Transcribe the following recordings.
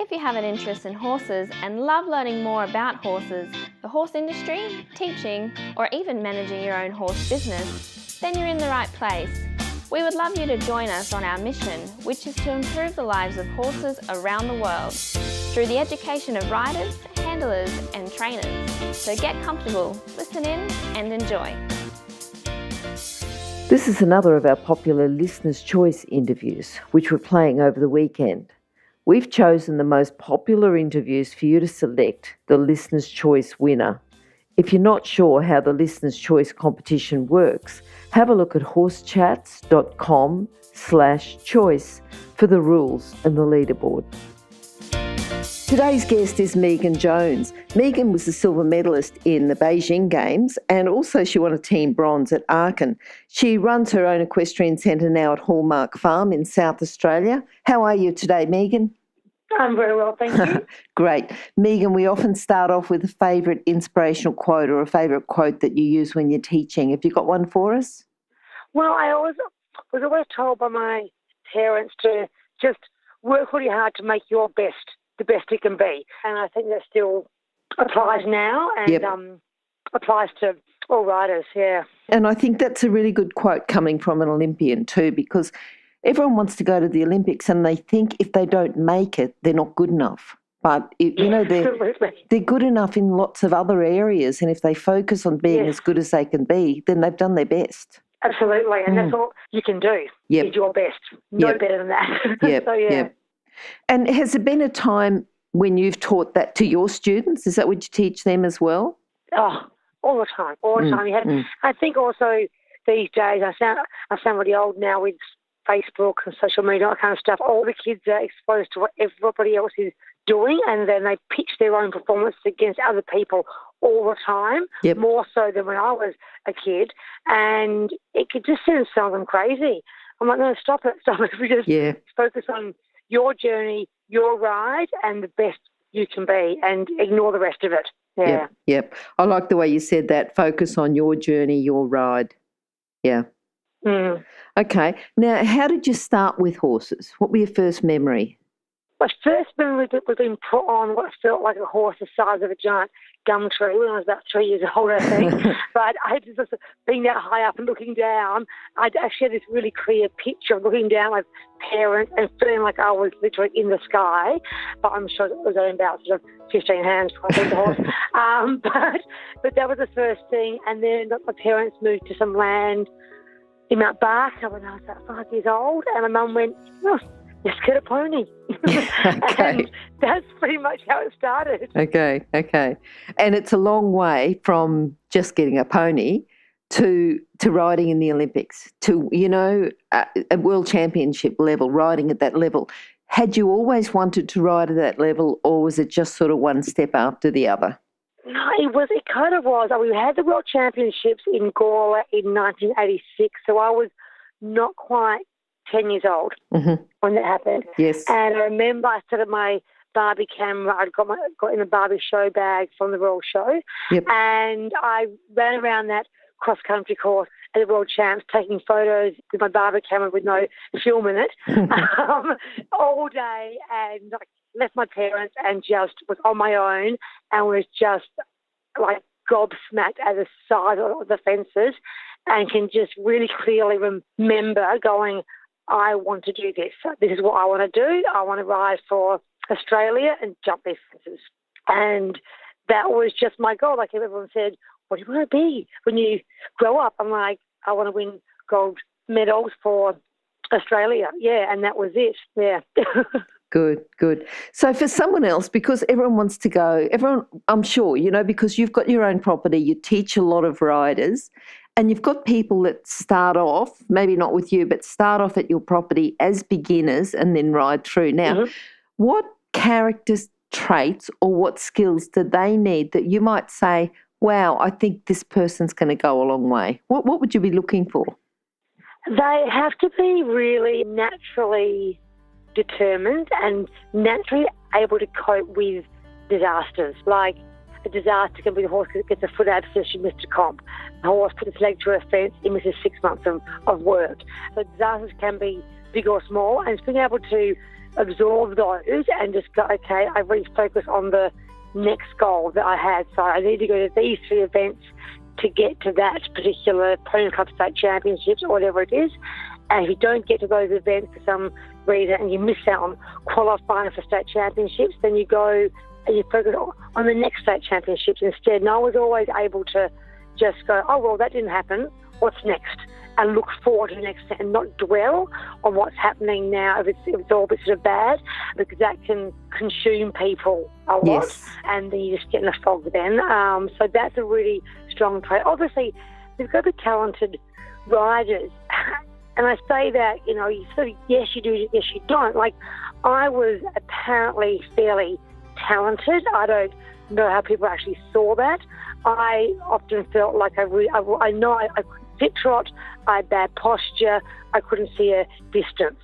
If you have an interest in horses and love learning more about horses, the horse industry, teaching, or even managing your own horse business, then you're in the right place. We would love you to join us on our mission, which is to improve the lives of horses around the world through the education of riders, handlers, and trainers. So get comfortable, listen in, and enjoy. This is another of our popular Listener's Choice interviews, which we're playing over the weekend. We've chosen the most popular interviews for you to select the Listener's Choice winner. If you're not sure how the Listener's Choice competition works, have a look at horsechats.com/choice for the rules and the leaderboard. Today's guest is Megan Jones. Megan was the silver medalist in the Beijing Games, and also she won a team bronze at Aachen. She runs her own equestrian centre now at Hallmark Farm in South Australia. How are you today, Megan? I'm very well, thank you. Great. Megan, we often start off with a favourite inspirational quote or a favourite quote that you use when you're teaching. Have you got one for us? Well, I was always told by my parents to just work really hard to make your best the best it can be. And I think that still applies now and applies to all riders, yeah. And I think that's a really good quote coming from an Olympian too, because everyone wants to go to the Olympics and they think if they don't make it, they're not good enough. But, they're good enough in lots of other areas, and if they focus on being as good as they can be, then they've done their best. Absolutely, and that's all you can do is your best. No better than that. Yep. And has there been a time when you've taught that to your students? Is that what you teach them as well? Oh, all the time. I think also these days, I sound really old now with Facebook and social media, that kind of stuff. All the kids are exposed to what everybody else is doing, and then they pitch their own performance against other people all the time, more so than when I was a kid. And it could just sound them crazy. I'm like, no, stop it. We just focus on your journey, your ride, and the best you can be, and ignore the rest of it. Yeah. Yep. I like the way you said that. Focus on your journey, your ride. Yeah. Okay. Now, how did you start with horses? What were your first memory? My first memory was being put on what felt like a horse the size of a giant gum tree when I was about 3 years old, I think. But I just being that high up and looking down, I actually had this really clear picture of looking down at my parents and feeling like I was literally in the sky. But I'm sure it was only about sort of 15 hands before I the horse. But that was the first thing. And then my parents moved to some land in Mount Barker when I was about 5 years old, and my mum went, "Oh, let's get a pony." And that's pretty much how it started. Okay. And it's a long way from just getting a pony to riding in the Olympics, to, a world championship level, riding at that level. Had you always wanted to ride at that level, or was it just sort of one step after the other? No, it kind of was. We had the World Championships in Gawler in 1986, so I was not quite 10 years old when that happened. Yes. And I remember I started my Barbie camera. I'd got in a Barbie show bag from the Royal Show, and I ran around that cross-country course at the World Champs taking photos with my Barbie camera with no film in it all day, and left my parents and just was on my own and was just like gobsmacked at the side of the fences, and can just really clearly remember going, I want to do this. This is what I want to do. I want to ride for Australia and jump these fences. And that was just my goal. Like everyone said, what do you want to be when you grow up? I'm like, I want to win gold medals for Australia. Yeah, and that was it. Yeah. Good. So for someone else, because everyone wants to go, I'm sure, because you've got your own property, you teach a lot of riders, and you've got people that start off, maybe not with you, but start off at your property as beginners and then ride through. Now, what character traits or what skills do they need that you might say, wow, I think this person's going to go a long way? What would you be looking for? They have to be really naturally determined and naturally able to cope with disasters. Like a disaster can be the horse gets a foot out because she missed a comp. The horse puts its leg through a fence, it misses 6 months of work. So disasters can be big or small, and it's being able to absorb those and just go, okay, I refocus on the next goal that I had. So I need to go to these 3 events to get to that particular Pony Club State Championships or whatever it is. And if you don't get to those events for some reason and you miss out on qualifying for state championships, then you go and you focus on the next state championships instead. And I was always able to just go, oh, well, that didn't happen. What's next? And look forward to the next and not dwell on what's happening now if it's all a bit sort of bad, because that can consume people a lot. Yes. And then you just get in a fog then. So that's a really strong trait. Obviously, they've got to be talented riders. And I say that, you know, you sort of, yes, you do, yes, you don't. Like, I was apparently fairly talented. I don't know how people actually saw that. I often felt like I couldn't fit trot, I had bad posture, I couldn't see a distance.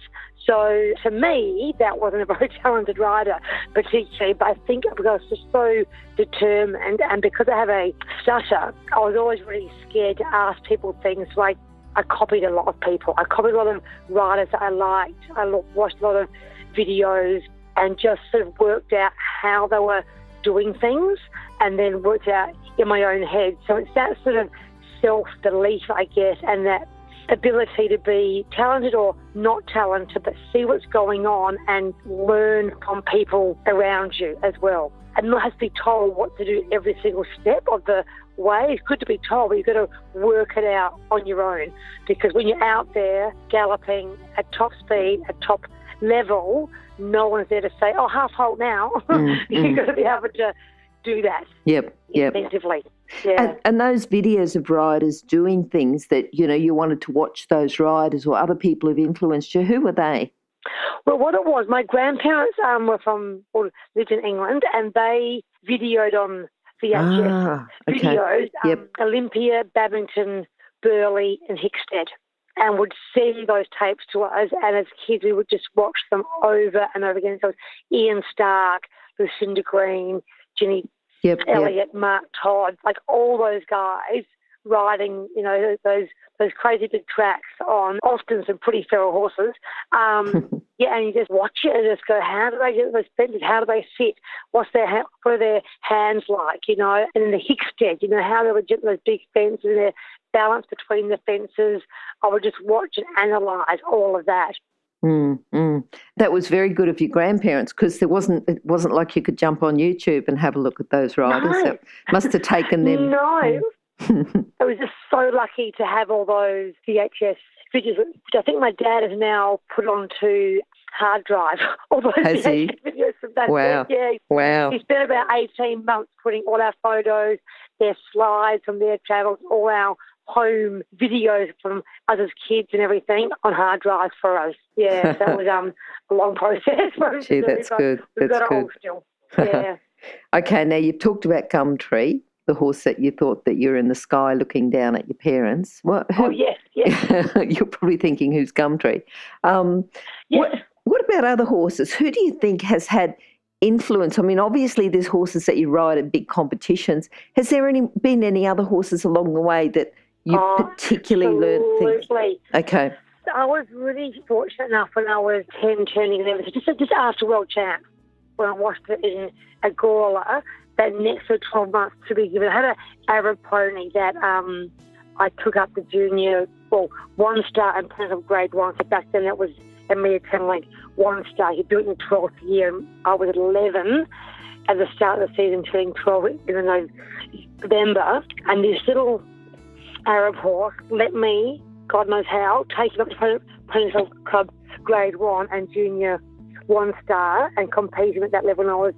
So to me, that wasn't a very talented rider particularly, but I think because I was just so determined and because I have a stutter, I was always really scared to ask people things. Like, I copied a lot of people. I copied a lot of riders that I liked. I watched a lot of videos and just sort of worked out how they were doing things and then worked out in my own head. So it's that sort of self-belief, I guess, and that ability to be talented or not talented, but see what's going on and learn from people around you as well. And not have to be told what to do every single step of the way. It's good to be told, but you've got to work it out on your own. Because when you're out there galloping at top speed, at top level, no one's there to say, oh, half halt now. You've got to be able to do that. Yep. Effectively. Yeah. And those videos of riders doing things that, you know, you wanted to watch those riders or other people who've influenced you, who were they? Well, what it was, my grandparents lived in England, and they videoed on VHS videos, Olympia, Babington, Burleigh and Hickstead, and would send those tapes to us, and as kids we would just watch them over and over again. So it was Ian Stark, Lucinda Green, Ginny Elliott, Mark Todd, like all those guys riding, you know, those crazy big tracks on often some pretty feral horses. And you just watch it and just go, how do they get those fences? How do they sit? What are their hands like, you know? And then the Hickstead, you know, how they would get those big fences and their balance between the fences. I would just watch and analyse all of that. That was very good of your grandparents, because it wasn't like you could jump on YouTube and have a look at those riders. No. So it must have taken them. No. I was just so lucky to have all those VHS videos, which I think my dad has now put onto hard drive. All those VHS videos from that. Wow. Yeah. Wow. He spent about 18 months putting all our photos, their slides from their travels, all our home videos from us as kids and everything on hard drives for us. Yeah, that was a long process. Gee, that's good. We've got it all still. Yeah. Okay, now you've talked about Gumtree, the horse that you thought that you're in the sky looking down at your parents. Yes. You're probably thinking, who's Gumtree? What about other horses? Who do you think has had influence? I mean, obviously there's horses that you ride at big competitions. Has there been any other horses along the way that you particularly learned things? Absolutely. Okay. I was really fortunate enough when I was 10, turning 11, so just after World Champ, when I watched it in Agora, that next 12 months to be given. I had an Arab pony that I took up the junior, one star and kind of grade one. So back then it was a mere kind of like one star. He built in the 12th year. I was 11 at the start of the season, turning 12 in November. And this little Arab horse let me, God knows how, take him up to Pony Club grade one and junior one star and compete him at that level when I was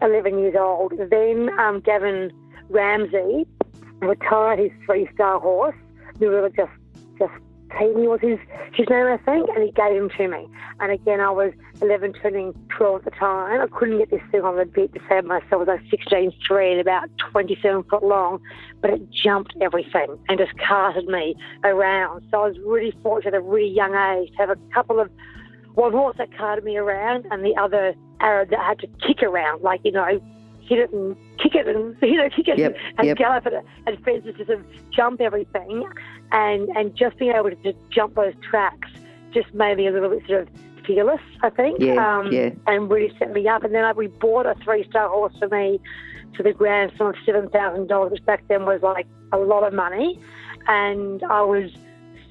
11 years old. Then Gavin Ramsey retired his 3-star horse. We were just Teeny was his name, I think, and he gave him to me. And again, I was 11, turning 12 at the time. I couldn't get this thing on the bit to save myself. It was 16.3 and about 27 foot long, but it jumped everything and just carted me around. So I was really fortunate at a really young age to have a couple of one horse that carted me around and the other Arab that had to kick around, like, you know, hit it and kick it and, you know, kick it and gallop it and fences to sort of jump everything. And just being able to jump those tracks just made me a little bit sort of fearless, I think, Yeah. and really set me up. And then we bought a 3-star horse for me to the grand sum of $7,000, which back then was like a lot of money. And I was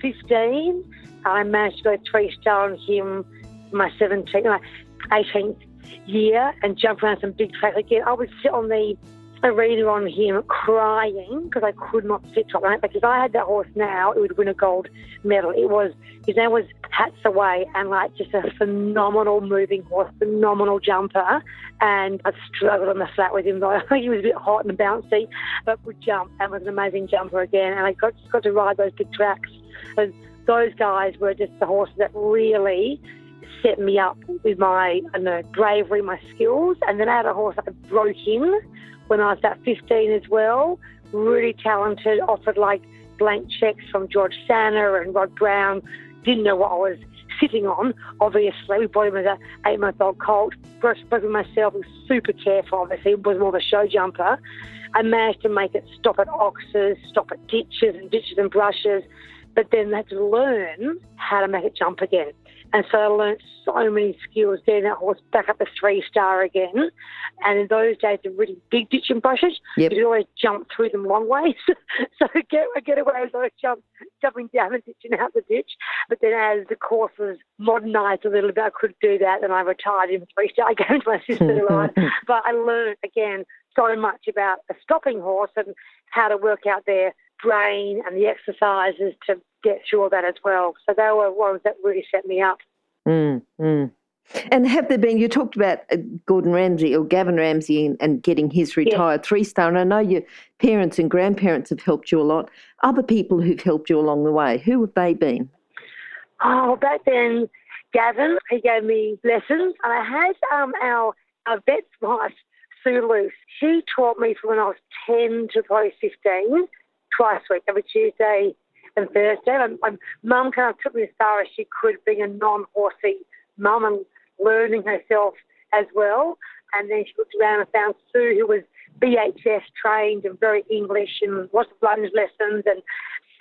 15. I managed to go 3-star on him my 18th year and jump around some big tracks again. I would sit on the arena on him crying because I could not sit top. Like if I had that horse now, it would win a gold medal. His name was Hats Away, and like just a phenomenal moving horse, phenomenal jumper. And I struggled on the flat with him though. I think he was a bit hot and bouncy, but would jump and was an amazing jumper again. And I got to ride those big tracks. And those guys were just the horses that really set me up with my bravery, my skills. And then I had a horse that broke in when I was about 15 as well, really talented, offered like blank checks from George Sanner and Rod Brown, didn't know what I was sitting on, obviously. We bought him as an 8-month-old colt, broke with myself, was super careful, obviously, was more of a show jumper. I managed to make it stop at oxes, stop at ditches and brushes, but then I had to learn how to make it jump again. And so I learned so many skills getting that horse back up to 3-star again. And in those days, the really big ditch and brushes, you could always jump through them long ways. So I get away with those jumping down the ditch and out the ditch. But then as the course was modernised a little bit, I could do that. And I retired in 3-star. I gave it to my sister to ride. But I learned, again, so much about a stopping horse and how to work out their brain and the exercises to get through all that as well. So they were ones that really set me up. And have there been, you talked about Gordon Ramsay or Gavin Ramsay and getting his retired 3-star, and I know your parents and grandparents have helped you a lot. Other people who've helped you along the way, who have they been? Oh, back then, Gavin, he gave me lessons, and I had our vet's wife, Sue Luce. She taught me from when I was 10 to probably 15, twice a week, every Tuesday and Thursday. My mum kind of took me as far as she could, being a non-horsey mum and learning herself as well. And then she looked around and found Sue, who was BHS trained and very English and lots of lunge lessons, and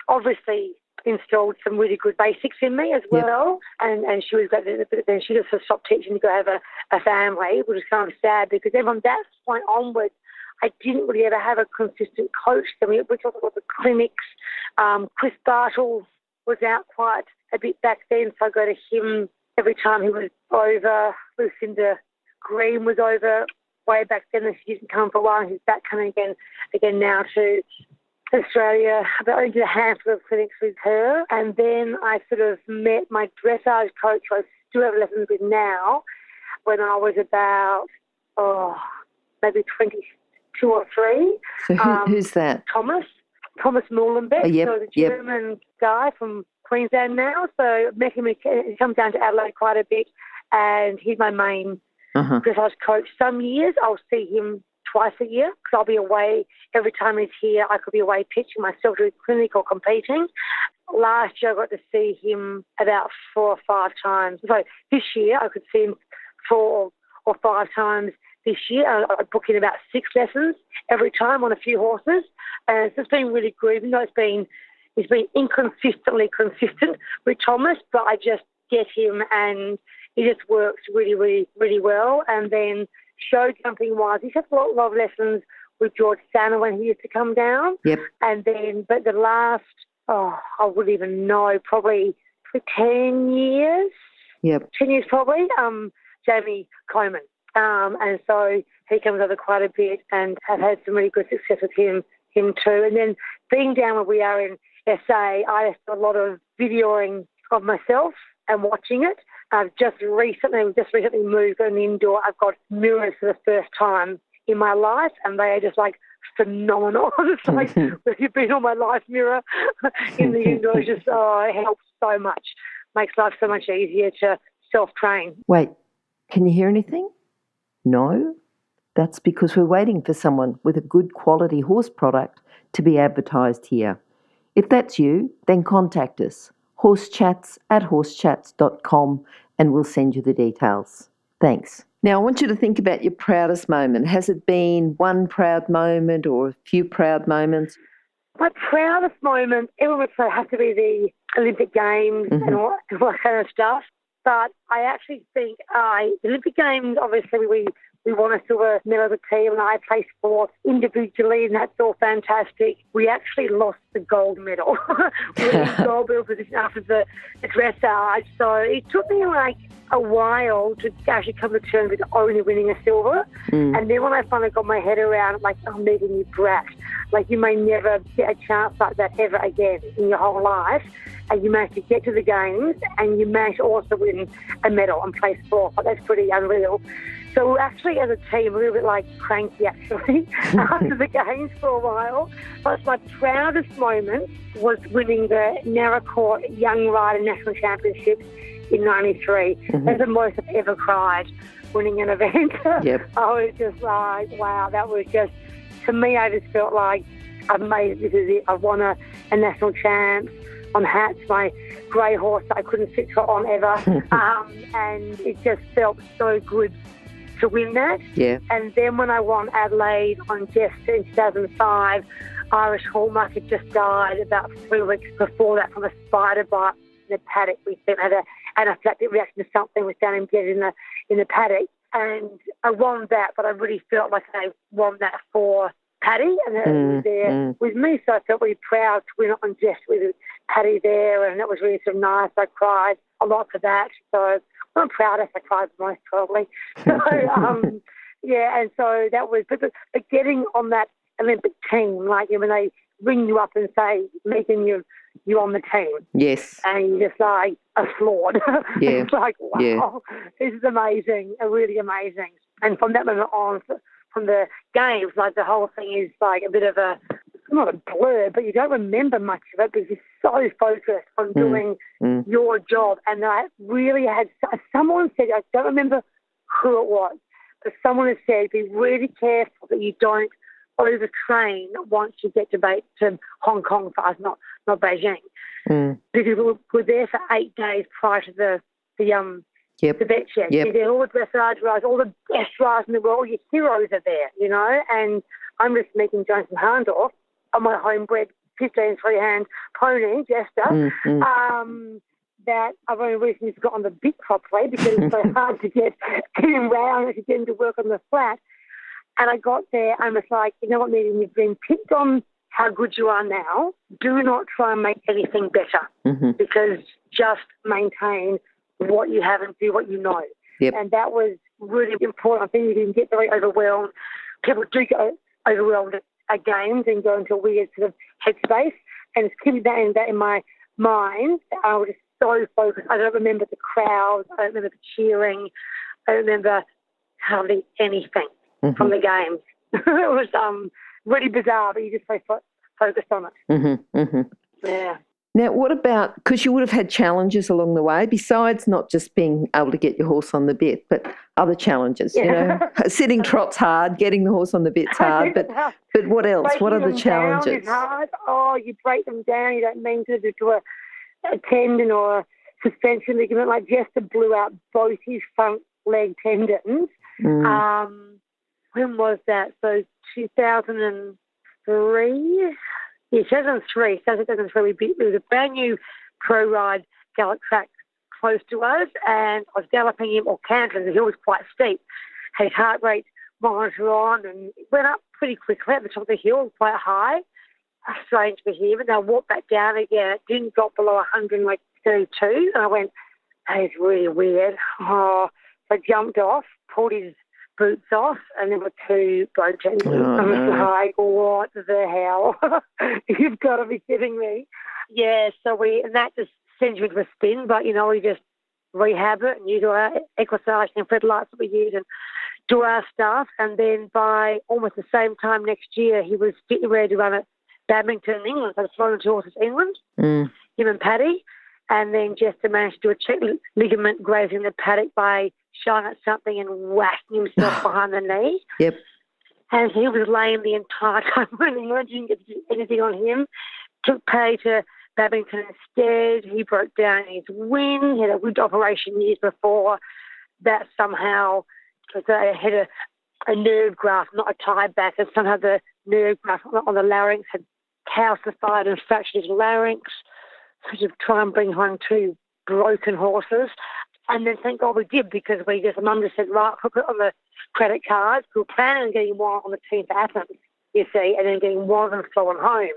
obviously installed some really good basics in me as well. And she was great, but then she just stopped teaching to go have a family, which was kind of sad because then from that point onwards, I didn't really ever have a consistent coach. I mean, we talked about the clinics. Chris Bartle was out quite a bit back then, so I go to him every time he was over. Lucinda Green was over way back then, and she didn't come for a while. He's back coming again now to Australia. I only did a handful of clinics with her, and then I sort of met my dressage coach, who I still have lessons with now, when I was about, maybe 22 or 3. So who's that? Thomas Muhlenbeck. So the German guy from Queensland now. So I met him. He comes down to Adelaide quite a bit, and he's my main dressage coach. Some years I'll see him twice a year because I'll be away. Every time he's here, I could be away pitching myself to a clinic or competing. Last year I got to see him about 4 or 5 times. So this year I could see him 4 or 5 times. This year, I book in about 6 lessons every time on a few horses, and it's just been really good. Even though he's been inconsistently consistent with Thomas, but I just get him, and he just works really, really, really well. And then show jumping wise, he's had a lot of lessons with George Sanner when he used to come down. And then, but the last, I wouldn't even know, probably for 10 years. 10 years probably. Jamie Coleman. And so he comes over quite a bit and have had some really good success with him too. And then being down where we are in SA, I do a lot of videoing of myself and watching it. We've just recently moved on indoor. I've got mirrors for the first time in my life, and they are just like phenomenal. It's like, you've been on my life mirror in the indoor. Just, it helps so much. Makes life so much easier to self-train. Wait, can you hear anything? No? That's because we're waiting for someone with a good quality horse product to be advertised here. If that's you, then contact us, horsechats@horsechats.com, and we'll send you the details. Thanks. Now, I want you to think about your proudest moment. Has it been one proud moment or a few proud moments? My proudest moment, everyone would say, has to be the Olympic Games and all that kind of stuff. But I actually think the Olympic Games, obviously, we won a silver medal as a team, and I placed fourth individually, and that's all fantastic. We actually lost the gold medal. We were in gold medal position after the dressage, so it took me like a while to actually come to terms with only winning a silver. And then when I finally got my head around it, like, oh, Megan, you brat. Like, you may never get a chance like that ever again in your whole life. And you managed to get to the games, and you managed to also win a medal and place fourth. That's pretty unreal. So we're actually, as a team, a little bit like cranky, actually, after the games for a while. But my proudest moment was winning the Narra Court Young Rider National Championships in '93. That's the most I've ever cried winning an event. Yep. I was just like, wow, that was just, to me, I just felt like I've made, this is it. I've won a national champ on Hats, my grey horse that I couldn't sit on ever. And it just felt so good to win that. Yeah. And then when I won Adelaide on Jester in 2005, Irish Hallmark had just died about 3 weeks before that from a spider bite in the paddock. We had an anaphylactic reaction to something was down embedded in the paddock. And I won that, but I really felt like I won that for Paddy, and it was there with me, so I felt really proud to win it on Jester with Paddy there, and that was really sort of nice. I cried a lot for that, so I'm proudest. I cried the most probably. So, yeah, and so that was, but getting on that Olympic team, like when they ring you up and say, Megan, you're on the team. Yes. And you're just like applaud. Yeah. It's like, wow, this is amazing, really amazing. And from that moment on, from the games, like the whole thing is like a bit of a, not a blur, but you don't remember much of it because you're so focused on doing your job. And I really had, someone said, I don't remember who it was, but someone has said, be really careful that you don't overtrain once you get to Hong Kong for us, not Beijing. Because we're there for 8 days prior to the vet shed. You did all the dressage rides, all the best rides in the world, all your heroes are there, you know, and I'm just meeting Jones and Harndorf on my homebred 15 3-hand pony, Jester, that I've only recently got on the bit properly because it's so hard to get him round and to get him to work on the flat. And I got there and was like, you know what, Megan, you've been picked on how good you are now. Do not try and make anything better because just maintain what you have and do what you know. And that was really important. I think you can get very overwhelmed. People do get overwhelmed at games and go into a weird sort of headspace. And it's keeping that in my mind. I was just so focused. I don't remember the crowds. I don't remember the cheering. I don't remember hardly anything from the games. It was really bizarre, but you just so focused on it. Yeah. Now, what about, because you would have had challenges along the way, besides not just being able to get your horse on the bit, but other challenges, you know, sitting trot's hard, getting the horse on the bit's hard, but what else? What are the challenges? Down is hard. Oh, you break them down, you don't mean to do a tendon or a suspension ligament. Like Jester blew out both his front leg tendons. When was that? So 2003? Yeah, 2003. It was a brand new pro ride gallop track close to us, and I was galloping him or cantering. The hill was quite steep. Had his heart rate monitor on, and it went up pretty quickly at the top of the hill, quite high. Strange for him, and I walked back down again. It didn't drop below 132, and I went, that is really weird. Oh, so I jumped off, pulled his boots off, and there were 2 broken. I was like, what the hell? You've got to be kidding me. Yeah, so and that just sends you into a spin, but, you know, we just rehab it and use our equisage and floodlights that we use and do our stuff. And then by almost the same time next year, he was getting ready to run at Badminton in England, so the Florida Horses England, him and Paddy. And then Jester managed to do a check ligament grazing the paddock by showing at something and whacking himself behind the knee. And he was lame the entire time running. I didn't get to do anything on him. Took Paddy to Badminton instead. He broke down his wing. He had a wound operation years before. That somehow, because they had a nerve graft, not a tie back, and somehow the nerve graft on the larynx had calcified and fractured his larynx. So to try and bring home 2 broken horses. And then thank God we did, because Mum just said, right, put it on the credit cards. We were planning on getting one on the team for Athens, you see, and then getting one of them flown home.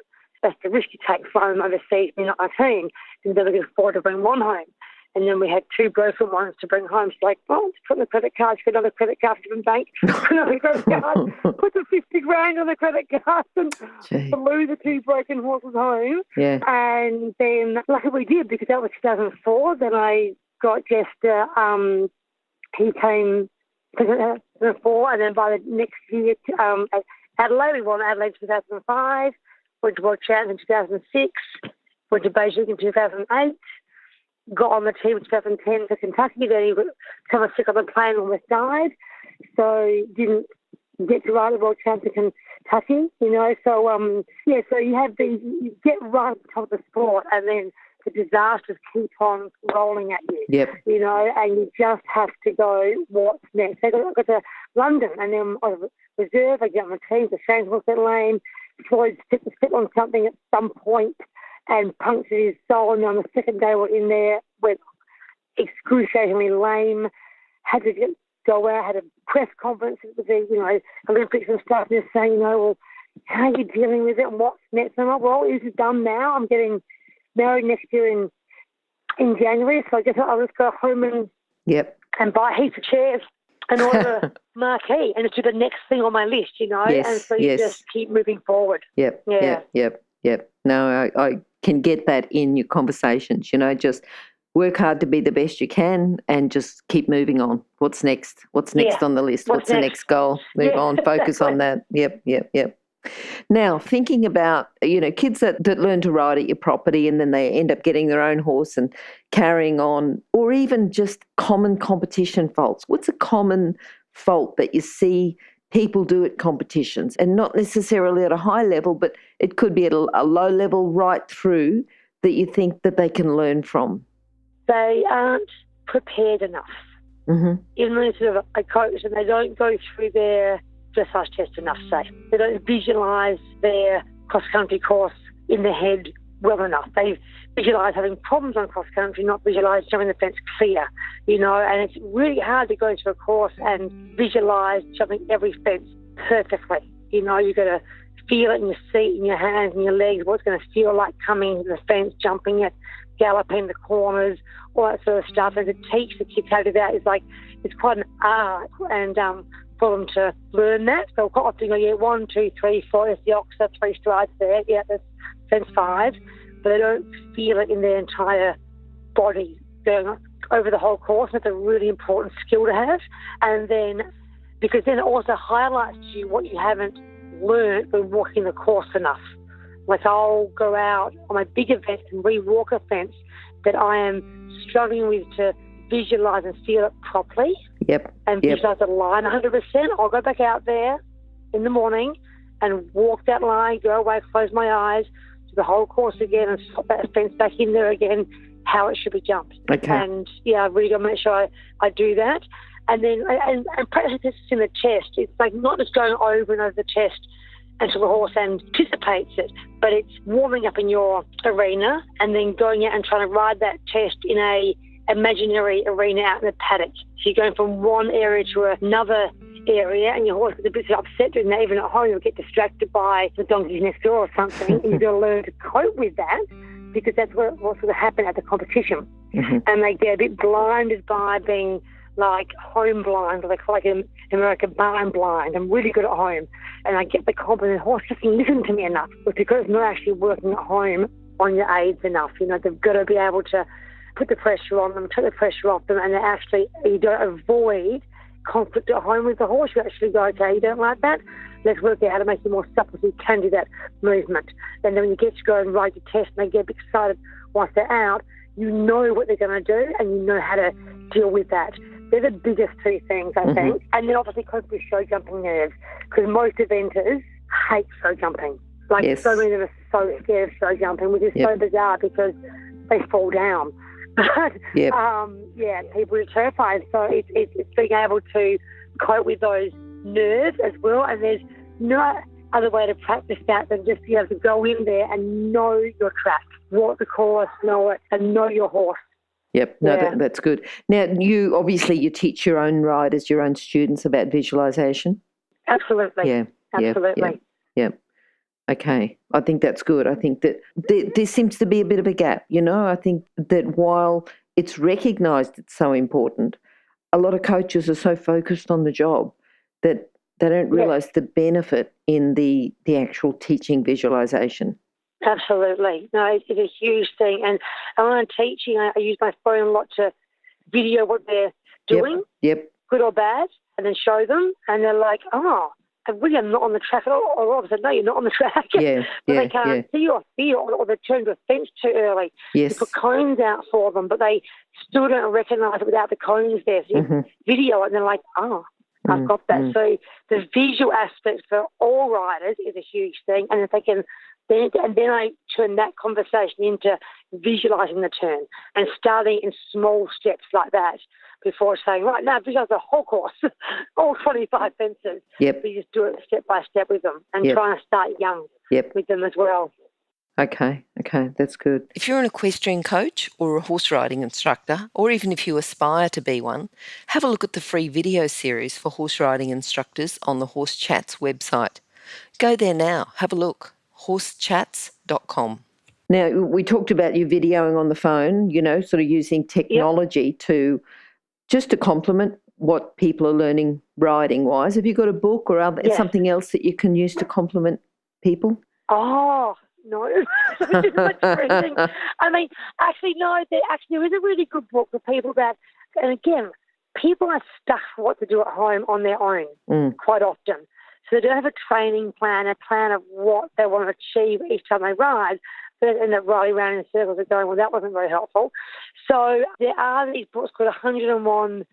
That's the risk you take flying overseas, being not my team, and then we could afford to bring one home. And then we had two broken ones to bring home. She's like, well, just put in the credit cards, get another credit card from the bank, put another credit card, put the 50 grand on the credit card and flew the two broken horses home. Yeah. And then, luckily we did, because that was 2004. Then I got Jester, he came 2004, and then by the next year, at Adelaide, we won Adelaide 2005, went to World Champs in 2006, went to Beijing in 2008, got on the team in 2010 for Kentucky. Then he got sick on the plane and almost died. So didn't get to ride the World Champs in Kentucky, you know. So, so you have these, you get right at the top of the sport, and then the disasters keep on rolling at you, you know, and you just have to go, what's next? So I got to London, and then I was reserve, I get on the team, the Shane Wilson lane, Floyd stepped on something at some point and punctured his soul, and on the second day we're in there, went excruciatingly lame, had to go out, had a press conference at the, you know, Olympics and stuff, and they're saying, you know, well, how are you dealing with it and what's next? And I'm like, well, is it done now? I'm getting married next year in January, so I guess I'll just go home and buy heaps of chairs and order a marquee, and it's the next thing on my list, you know, and so you just keep moving forward. Yep. No, I can get that in your conversations, you know, just work hard to be the best you can and just keep moving on. What's next? What's next on the list? What's the next goal? Move on, focus on that. Yep. Now, thinking about, you know, kids that learn to ride at your property and then they end up getting their own horse and carrying on, or even just common competition faults. What's a common fault that you see people do at competitions, and not necessarily at a high level, but it could be at a low level right through, that you think that they can learn from? They aren't prepared enough. Mm-hmm. Even though they're sort of a coach, and they don't go through their dressage test enough, say. They don't visualise their cross-country course in their head well enough. They visualise having problems on cross-country, not visualise jumping the fence clear, you know, and it's really hard to go to a course and visualise jumping every fence perfectly. You know, you've got to feel it in your seat, in your hands, in your legs, what it's going to feel like coming to the fence, jumping it, galloping the corners, all that sort of stuff. And to teach the kids how to do that is like, it's quite an art, and for them to learn that. So quite often you go, 1, 2, 3, 4, there's the oxer, 3 strides there, there's fence 5, but they don't feel it in their entire body going over the whole course. That's a really important skill to have. And then, because then it also highlights to you what you haven't learned when walking the course enough. Like, I'll go out on my big events and re-walk a fence that I am struggling with to visualise and feel it properly. And visualise the line 100%. I'll go back out there in the morning and walk that line, go away, close my eyes, do the whole course again, and swap that fence back in there again, how it should be jumped. And I've really got to make sure I do that. And then and practice this in the chest. It's like not just going over and over the chest until the horse anticipates it, but it's warming up in your arena and then going out and trying to ride that chest in a imaginary arena out in the paddock. So you're going from one area to another area, and your horse is a bit upset doing that. Even at home, you'll get distracted by the donkeys next door or something, and you've got to learn to cope with that, because that's what's going to happen at the competition. Mm-hmm. And they get a bit blinded by being like home blind, or they call it like American barn blind. I'm really good at home, and I get the competent horse doesn't listen to me enough. But because it's not actually working at home on your aids enough, you know, they've got to be able to put the pressure on them, take the pressure off them, and actually you don't avoid conflict at home with the horse. You actually go, okay, you don't like that? Let's work out how to make you more supple so you can do that movement. And then when you get to go and ride your test and they get excited once they're out, you know what they're going to do and you know how to deal with that. They're the biggest two things, I think. And then obviously constantly show jumping nerves, because most eventers hate show jumping. Like so many of them are so scared of show jumping, which is so bizarre because they fall down. But people are terrified. So it's being able to cope with those nerves as well. And there's no other way to practice that than just be able to go in there and know your track, walk the course, know it, and know your horse. Yep. No, Yeah. that's good. Now, you teach your own riders, your own students about visualization. Absolutely. Yeah. Absolutely. Yeah. Okay. I think that's good. I think that there seems to be a bit of a gap. I think that while it's recognised it's so important, a lot of coaches are so focused on the job that they don't realise the benefit in the actual teaching visualization. Absolutely. No, it's a huge thing. And when I'm teaching, I use my phone a lot to video what they're doing, Yep. good or bad, and then show them. And they're like, oh, I really am not on the track at all. Or I said, no, you're not on the track. Yeah, but they can't see or feel, or they turn to a fence too early. Yes. You put cones out for them, but they still don't recognise it without the cones there. So you video it, and they're like, oh, I've got that. So the visual aspect for all riders is a huge thing. And if they can, then I turn that conversation into visualising the turn and starting in small steps like that before saying, right, now visualise the whole course, all 25 fences. Yep. We just do it step by step with them and trying to start young with them as well. Okay, that's good. If you're an equestrian coach or a horse riding instructor, or even if you aspire to be one, have a look at the free video series for horse riding instructors on the Horse Chats website. Go there now, have a look, horsechats.com. Now, we talked about you videoing on the phone, sort of using technology to complement what people are learning riding-wise. Have you got a book or something else that you can use to complement people? Oh, no. I mean, actually, no, there is a really good book for people that, and again, people are stuck for what to do at home on their own quite often. So they don't have a training plan, a plan of what they want to achieve each time they ride. They end up riding around in circles and going, well, that wasn't very helpful. So there are these books called 101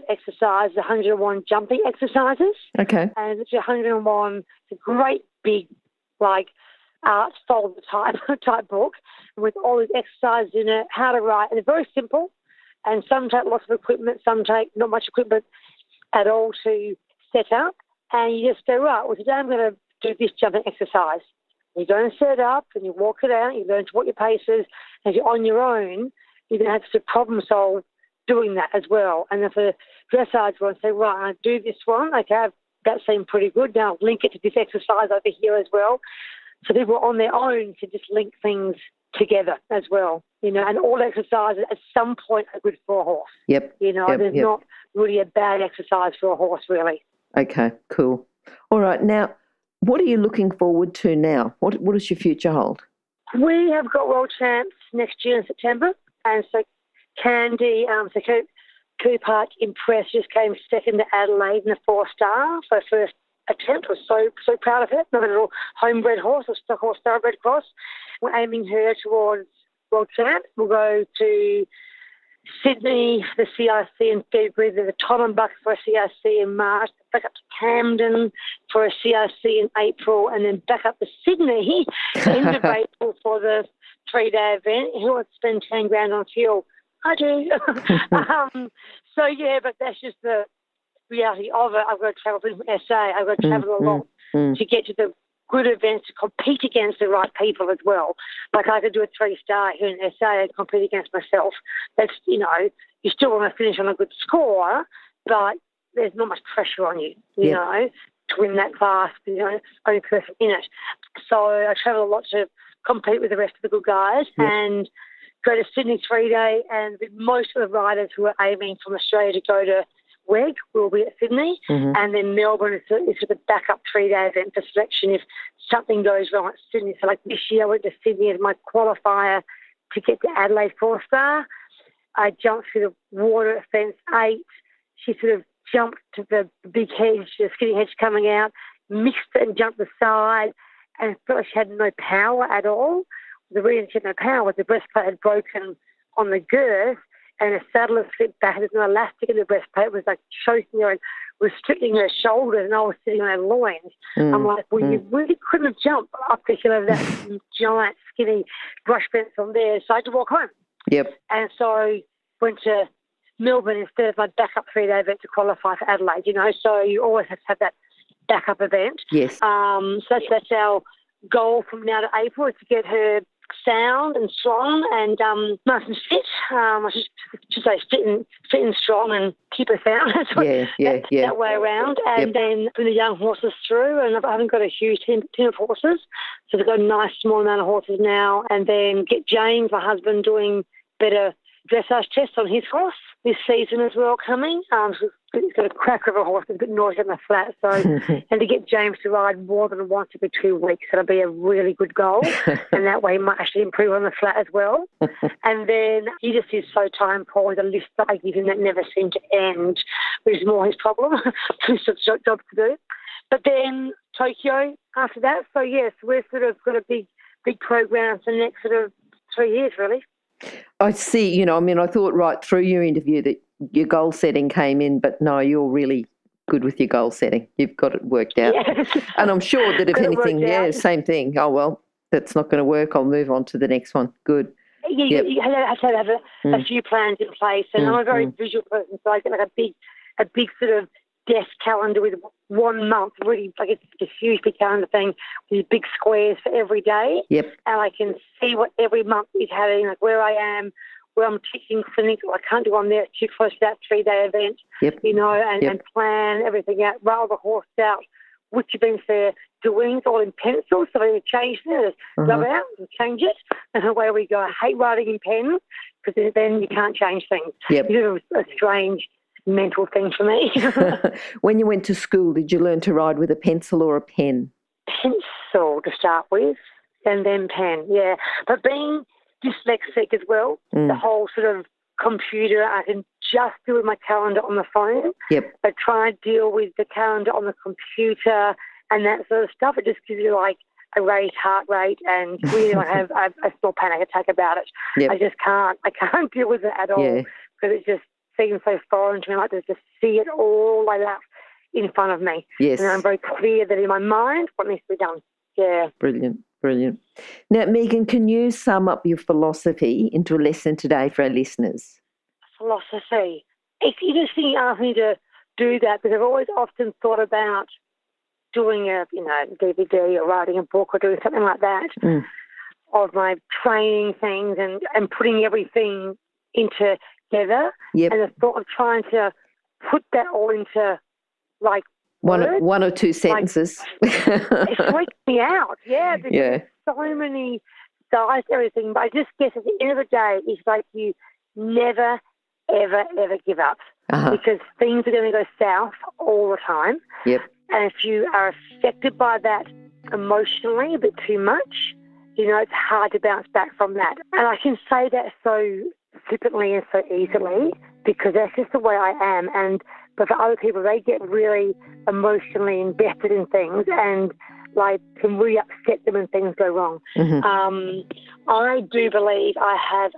exercises, 101 jumping exercises. Okay. And it's 101, it's a great big, art folder type book with all these exercises in it, how to ride. And they're very simple. And some take lots of equipment, some take not much equipment at all to set up. And you just go, right, well, today I'm going to do this jumping exercise. You go and set it up and you walk it out, you learn what your pace is. And if you're on your own, you're going to have to problem solve doing that as well. And if a dressage one say, right, I do this one, okay, that seemed pretty good. Now I'll link it to this exercise over here as well. So people on their own can just link things together as well, and all exercises at some point are good for a horse. Yep. There's not really a bad exercise for a horse, really. Okay, cool. All right, now, what are you looking forward to now? What does your future hold? We have got World Champs next year in September, and so Candy, Coupart Impress just came second to Adelaide in a 4-star for her first attempt. I was so proud of her. Not a little homebred horse, a stock horse thoroughbred cross. We're aiming her towards World Champs. We'll go to Sydney, the CIC in February, the Tottenbuck for a CIC in March, back up to Camden for a CIC in April, and then back up to Sydney end of April for the 3-day event. Who wants to spend 10 grand on fuel? I do. But that's just the reality of it. I've got to travel from SA. I've got to travel a lot to get to the good events, to compete against the right people as well. Like I could do a 3-star here in SA and compete against myself. That's, you still want to finish on a good score, but there's not much pressure on you, you know, to win that class, only person in it. So I travel a lot to compete with the rest of the good guys and go to Sydney 3-day, and most of the riders who are aiming from Australia to go to WEG will be at Sydney, and then Melbourne is sort of a backup 3-day event for selection if something goes wrong at Sydney. So like this year I went to Sydney as my qualifier to get to Adelaide 4-star. I jumped through the water at fence 8. She sort of jumped to the big hedge, the skinny hedge coming out, mixed it and jumped the side, and felt like she had no power at all. The reason she had no power was the breastplate had broken on the girth, and the saddle had slipped back. There's no elastic in the breastplate. It was like choking her and restricting her shoulders, and I was sitting on her loins. I'm like, well, you really couldn't have jumped up the hill over that giant, skinny brush fence on there. So I had to walk home. Yep. And so I went to Melbourne instead of my backup 3-day event to qualify for Adelaide, So you always have to have that backup event. Yes. So that's our goal from now to April, is to get her sound and strong and nice and fit. I should say fit and strong and keep her sound. That way around. And then bring the young horses through. And I haven't got a huge team of horses. So they've got a nice small amount of horses now. And then get James, my husband, doing better dressage tests on his horse this season as well coming. He's got a cracker of a horse, a bit noisy on the flat. So, and to get James to ride more than once every 2 weeks, that'll be a really good goal. And that way he might actually improve on the flat as well. And then he just is so time poor with a list that I give him that never seemed to end, which is more his problem. He's got jobs to do. But then Tokyo after that. So, yes, we're sort of got a big program for the next sort of 3 years, really. I see, I thought right through your interview that your goal setting came in, but no, you're really good with your goal setting. You've got it worked out. Yes. And I'm sure that if anything, same thing. Oh, well, that's not going to work. I'll move on to the next one. Good. You have to have a few plans in place. And I'm a very visual person, so I get like a big sort of desk calendar with 1 month, really, like it's a huge big calendar thing with big squares for every day. Yep. And I can see what every month is having, like where I am, where I'm teaching clinics. I can't do one there, it's too close to that 3-day event, and plan everything out, roll the horse out, which you've been for doing, it's all in pencil, so I change it, rub it out and change it, and away we go. I hate writing in pens because then you can't change things. Yep. It's a strange mental thing for me. When you went to school, did you learn to ride with a pencil or a pen? Pencil to start with, and then pen, yeah. But being dyslexic as well, the whole sort of computer, I can just do with my calendar on the phone. Yep. But try and deal with the calendar on the computer and that sort of stuff. It just gives you like a raised heart rate and really I have a small panic attack about it. Yep. I can't deal with it at all because it just seems so foreign to me, like to just see it all like that in front of me. Yes. And I'm very clear that in my mind what needs to be done. Yeah. Brilliant. Now, Megan, can you sum up your philosophy into a lesson today for our listeners? Philosophy. If you just ask me to do that, because I've always often thought about doing a DVD or writing a book or doing something like that of my training things and putting everything into together. Yep. And the thought of trying to put that all into like one or two sentences. It freaks me out. Yeah, there's so many sides to everything. But I just guess at the end of the day, it's like you never, ever, ever give up because things are going to go south all the time. Yep. And if you are affected by that emotionally a bit too much, it's hard to bounce back from that. And I can say that so flippantly and so easily because that's just the way I am. But for other people, they get really emotionally invested in things and like can really upset them when things go wrong. I do believe I have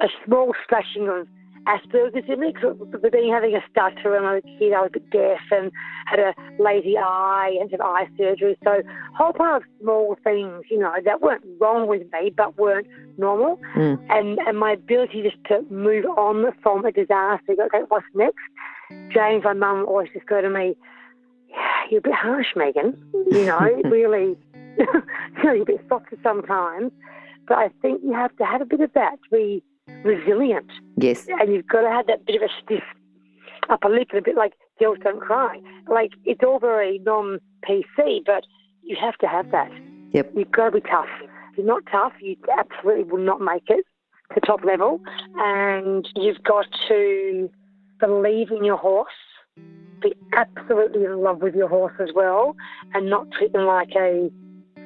a small slashing of Asperger's in me because having a stutter when I was a kid, I was a bit deaf and had a lazy eye and had eye surgery. So a whole pile of small things, that weren't wrong with me but weren't normal. And my ability just to move on from a disaster, go, okay, what's next? James, my mum, always just go to me, you're a bit harsh, Megan. Really, you're a bit softer sometimes. But I think you have to have a bit of that to be resilient. Yes. And you've got to have that bit of a stiff upper lip and a bit like girls don't cry. Like, it's all very non-PC, but you have to have that. Yep. You've got to be tough. If you're not tough, you absolutely will not make it to top level. And you've got to believe in your horse, be absolutely in love with your horse as well, and not treat them like a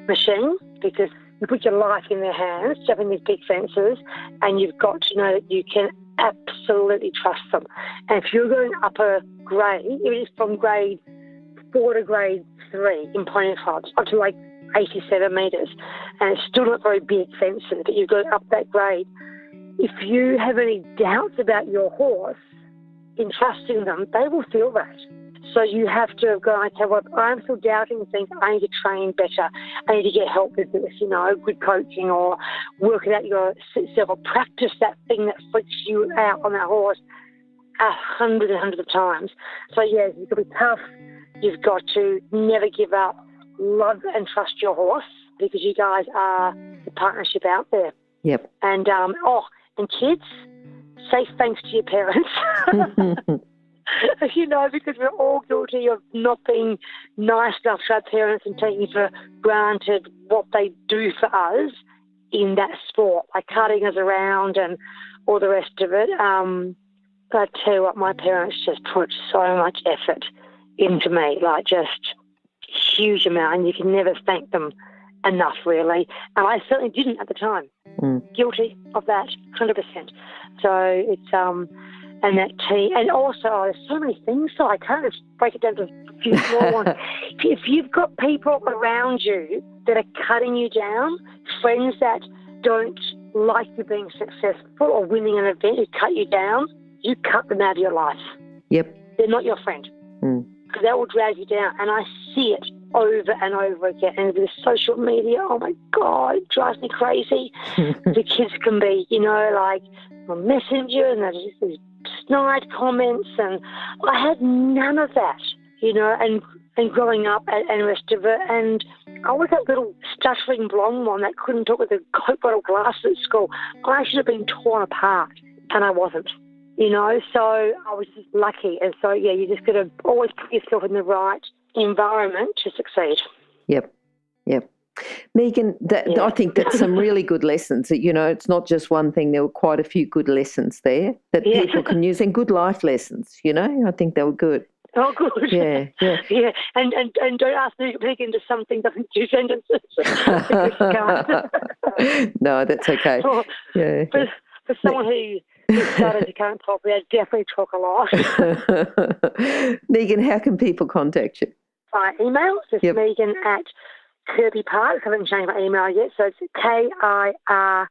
machine because you put your life in their hands, jumping these big fences, and you've got to know that you can absolutely trust them. And if you're going up a grade, it is from grade 4 to grade 3 in pony clubs, up to like 87 metres, and it's still not very big fences, but you've got up that grade. If you have any doubts about your horse, in trusting them, they will feel that. So you have to go, okay, well, I'm still doubting things. I need to train better. I need to get help with this, good coaching or work it out yourself or practice that thing that freaks you out on that horse 100 and hundreds of times. So, yeah, you've got to be tough. You've got to never give up. Love and trust your horse because you guys are the great partnership out there. Yep. And, and kids, say thanks to your parents. Because we're all guilty of not being nice enough to our parents and taking for granted what they do for us in that sport, like carting us around and all the rest of it. But I tell you what, my parents just put so much effort into me, like just huge amount, and you can never thank them enough, really. And I certainly didn't at the time. Guilty of that, 100%. So it's and that team, and also there's so many things. So I can't just break it down to a few small ones. If you've got people around you that are cutting you down, friends that don't like you being successful or winning an event, who cut you down, you cut them out of your life. Yep. They're not your friend. Because that will drag you down. And I see it over and over again. And with social media, oh my God, it drives me crazy. The kids can be, like on Messenger, and there's just these snide comments. And I had none of that, and growing up and the rest of it. And I was that little stuttering blonde one that couldn't talk with a Coke bottle glasses at school. I should have been torn apart, and I wasn't. So I was just lucky. And so, you just got to always put yourself in the right environment to succeed. Yep. Megan, I think that's some really good lessons. It's not just one thing. There were quite a few good lessons there that people can use, and good life lessons, I think they were good. Oh, good. Yeah. And don't ask me to dig into something that doesn't do sentences. No, that's okay. For someone who started to come properly, I definitely talk a lot. Megan, how can people contact you? By email, it's Megan at Kirby Park. I haven't changed my email yet, so it's KIRBYPARK,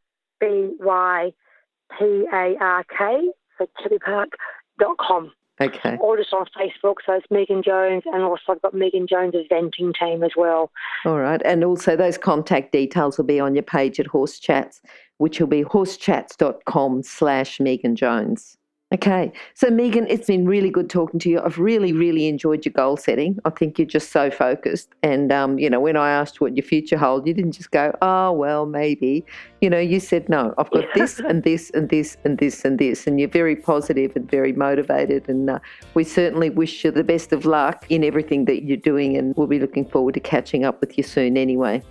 so kirbypark.com. Okay. Or just on Facebook, so it's Megan Jones, and also I've got Megan Jones' eventing team as well. All right, and also those contact details will be on your page at Horse Chats, which will be horsechats.com/Megan Jones. Okay, so Megan, it's been really good talking to you. I've really, really enjoyed your goal setting. I think you're just so focused. And, when I asked what your future holds, you didn't just go, oh, well, maybe. You said, no, I've got this and this and this and this and this. And you're very positive and very motivated. And we certainly wish you the best of luck in everything that you're doing. And we'll be looking forward to catching up with you soon anyway.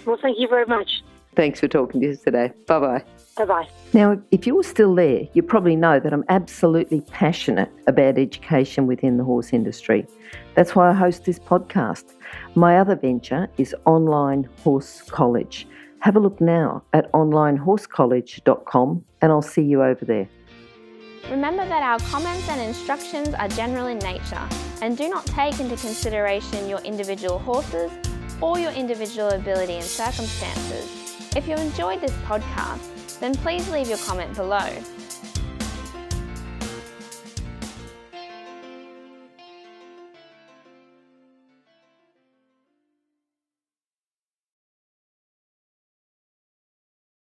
Well, thank you very much. Thanks for talking to us today. Bye-bye. Bye-bye. Now, if you're still there, you probably know that I'm absolutely passionate about education within the horse industry. That's why I host this podcast. My other venture is Online Horse College. Have a look now at onlinehorsecollege.com and I'll see you over there. Remember that our comments and instructions are general in nature and do not take into consideration your individual horses or your individual ability and circumstances. If you enjoyed this podcast, then please leave your comment below.